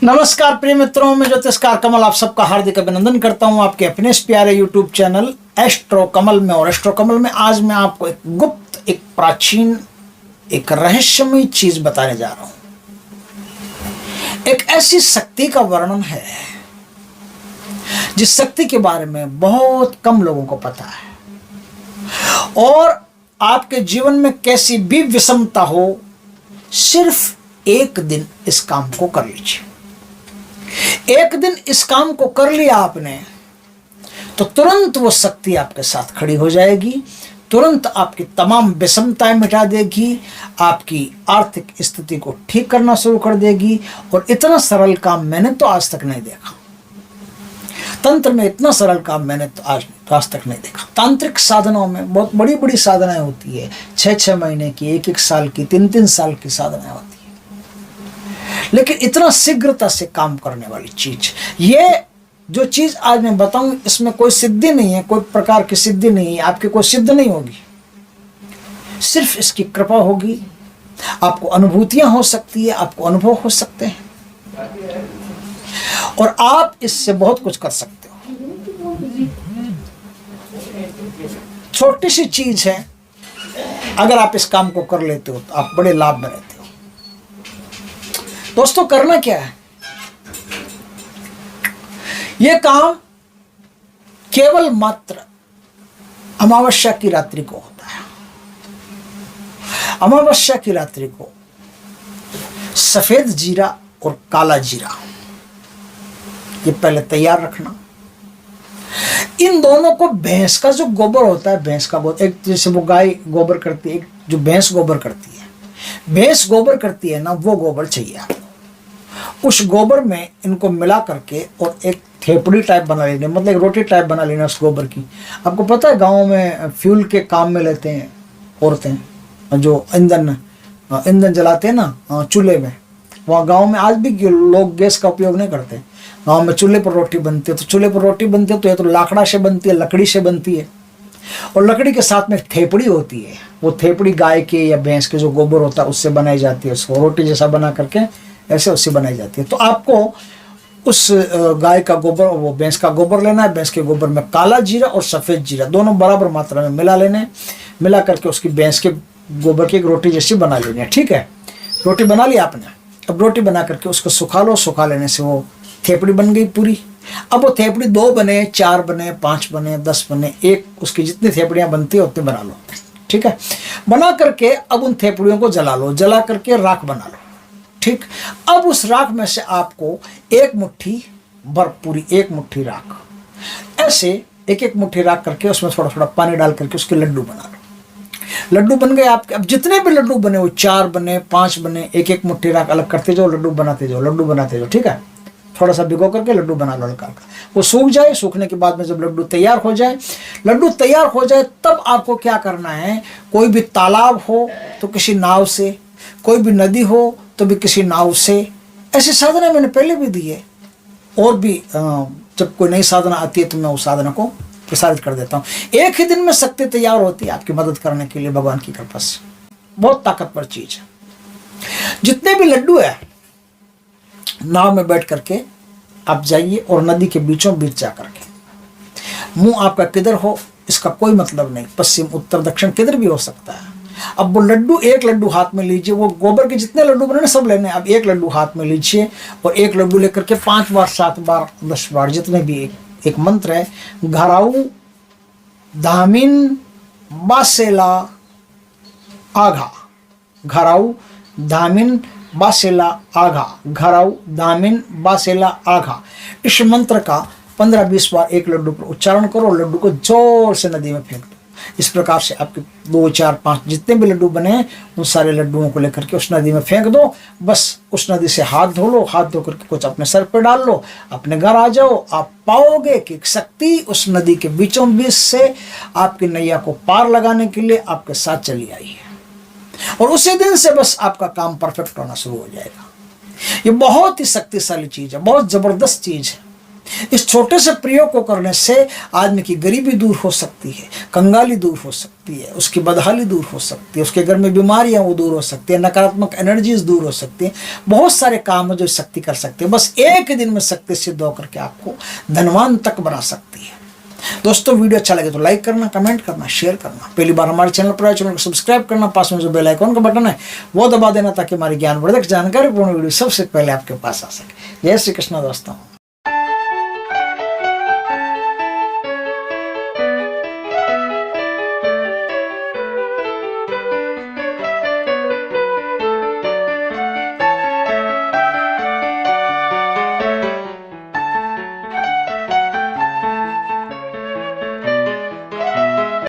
नमस्कार प्रिय मित्रों, मैं ज्योतिषकार कमल आप सबका हार्दिक अभिनंदन करता हूं आपके अपने इस प्यारे यूट्यूब चैनल एस्ट्रो कमल में। और एस्ट्रो कमल में आज मैं आपको एक गुप्त, एक प्राचीन, एक रहस्यमयी चीज बताने जा रहा हूं। एक ऐसी शक्ति का वर्णन है जिस शक्ति के बारे में बहुत कम लोगों को पता है, और आपके जीवन में कैसी भी विषमता हो, सिर्फ एक दिन इस काम को कर लीजिए। एक दिन इस काम को कर लिया आपने तो तुरंत वो शक्ति आपके साथ खड़ी हो जाएगी, तुरंत आपकी तमाम विषमताएं मिटा देगी, आपकी आर्थिक स्थिति को ठीक करना शुरू कर देगी। और इतना सरल काम मैंने तो आज तक नहीं देखा। तंत्र में इतना सरल काम मैंने तो आज तक नहीं देखा। तांत्रिक साधनों में बहुत बड़ी बड़ी साधनाएं होती है, 6-6 महीने की, 1-1 साल की, 3-3 साल की साधनाएं होती है, लेकिन इतना शीघ्रता से काम करने वाली चीज, ये जो चीज आज मैं बताऊं, इसमें कोई सिद्धि नहीं है, कोई प्रकार की सिद्धि नहीं है, आपकी कोई सिद्ध नहीं होगी, सिर्फ इसकी कृपा होगी। आपको अनुभूतियां हो सकती है, आपको अनुभव हो सकते हैं, और आप इससे बहुत कुछ कर सकते हो। छोटी सी चीज है, अगर आप इस काम को कर लेते हो तो आप बड़े लाभ में रहते हो। दोस्तों, करना क्या है? यह काम केवल मात्र अमावस्या की रात्रि को होता है। अमावस्या की रात्रि को सफेद जीरा और काला जीरा ये पहले तैयार रखना। इन दोनों को भैंस का जो गोबर होता है, भैंस का गोबर, एक जैसे वो गाय गोबर करती है, एक जो भैंस गोबर करती है, भैंस गोबर करती है ना, वो गोबर चाहिए आपको। उस गोबर में इनको मिला करके और एक थेपड़ी टाइप बना लेना, मतलब एक रोटी टाइप बना लेना उस गोबर की। आपको पता है गाँव में फ्यूल के काम में लेते हैं औरतें, जो ईंधन जलाते हैं ना चूल्हे में। वहाँ गांव में आज भी लोग गैस का उपयोग नहीं करते। गांव में चूल्हे पर रोटी बनती है, तो चूल्हे पर रोटी बनती है तो या तो लाकड़ा से बनती है, लकड़ी से बनती है, और लकड़ी के साथ में थेपड़ी होती है। वो थेपड़ी गाय के या भैंस के जो गोबर होता है उससे बनाई जाती है। उसको रोटी जैसा बना करके ऐसे उससे बनाई जाती है। तो आपको उस गाय का गोबर, वो भैंस का गोबर लेना है। भैंस के गोबर में काला जीरा और सफ़ेद जीरा दोनों बराबर मात्रा में मिला लेने, मिला करके उसकी भैंस के गोबर की एक रोटी जैसी बना लेनी है। ठीक है, रोटी बना ली आपने। अब रोटी बना करके उसको सुखा लो। सुखा लेने से वो थेपड़ी बन गई पूरी। अब वो थेपड़ी 2 बने, 4 बने, 5 बने, 10 बने, एक उसकी जितनी थेपड़ियाँ बनती है उतनी बना लो। ठीक है, बना करके अब उन थेपड़ियों को जला लो, जला करके राख बना लो। ठीक, अब उस राख में से आपको एक मुट्ठी भर, पूरी एक मुट्ठी राख, ऐसे एक मुट्ठी राख करके उसमें थोड़ा थोड़ा पानी डाल करके उसके लड्डू बना लो। लड्डू बन गए आपके। अब जितने भी लड्डू बने, वो 4 बने, 5 बने, एक मुट्ठी राख अलग करते जाओ, लड्डू बनाते जाओ, लड्डू बनाते जाओ। ठीक है, थोड़ा सा भिगो करके लड्डू बना लो हल्का हल्का। वो सूख जाए, सूखने के बाद में जब लड्डू तैयार हो जाए, तब आपको क्या करना है, कोई भी तालाब हो तो किसी नाव से, कोई भी नदी हो तो भी किसी नाव से। ऐसी साधना मैंने पहले भी दी है, और भी जब कोई नई साधना आती है तो मैं उस साधना को प्रसारित कर देता हूँ। एक ही दिन में शक्ति तैयार होती है आपकी मदद करने के लिए, भगवान की कृपा से। बहुत ताकतवर चीज है। जितने भी लड्डू है, नाव में बैठ करके आप जाइए और नदी के बीचों बीच जा करके, मुंह आपका किधर हो इसका कोई मतलब नहीं, पश्चिम उत्तर दक्षिण किधर भी हो सकता है। अब वो लड्डू, एक लड्डू हाथ में लीजिए, वो गोबर के जितने लड्डू बने ना सब लेने। अब एक लड्डू हाथ में लीजिए और एक लड्डू लेकर के 5 बार, 7 बार, 10 बार, जितने भी एक मंत्र है, घराऊ धामिन बासेला आघा, घराऊ धामिन बासेला आघा, घराऊ धामिन बासेला आघा, इस मंत्र का 15-20 बार एक लड्डू पर उच्चारण करो। लड्डू को जोर से नदी में फेंक दो। इस प्रकार से आपके 2, 4, 5 जितने भी लड्डू बने हैं उन सारे लड्डुओं को लेकर के उस नदी में फेंक दो। बस उस नदी से हाथ धो लो, हाथ धो करके कुछ अपने सर पे डाल लो, अपने घर आ जाओ। आप पाओगे कि शक्ति उस नदी के बीचों बीच से आपकी नैया को पार लगाने के लिए आपके साथ चली आई है, और उसी दिन से बस आपका काम परफेक्ट होना शुरू हो जाएगा। ये बहुत ही शक्तिशाली चीज है, बहुत जबरदस्त चीज है। इस छोटे से प्रयोग को करने से आदमी की गरीबी दूर हो सकती है, कंगाली दूर हो सकती है, उसकी बदहाली दूर हो सकती है, उसके घर में बीमारियां वो दूर हो सकती है, नकारात्मक एनर्जीज दूर हो सकती है। बहुत सारे काम है जो शक्ति कर सकती है। बस एक दिन में शक्ति सिद्ध होकर के आपको धनवान तक बना सकती है। दोस्तों वीडियो अच्छा लगे तो लाइक करना, कमेंट करना, शेयर करना। पहली बार हमारे चैनल पर आए, चैनल को सब्सक्राइब करना, पास में जो बेल आइकॉन का बटन है वो दबा देना ताकि हमारी ज्ञानवर्धक जानकारीपूर्ण वीडियो सबसे पहले आपके पास आ सके। जय श्री कृष्ण दोस्तों।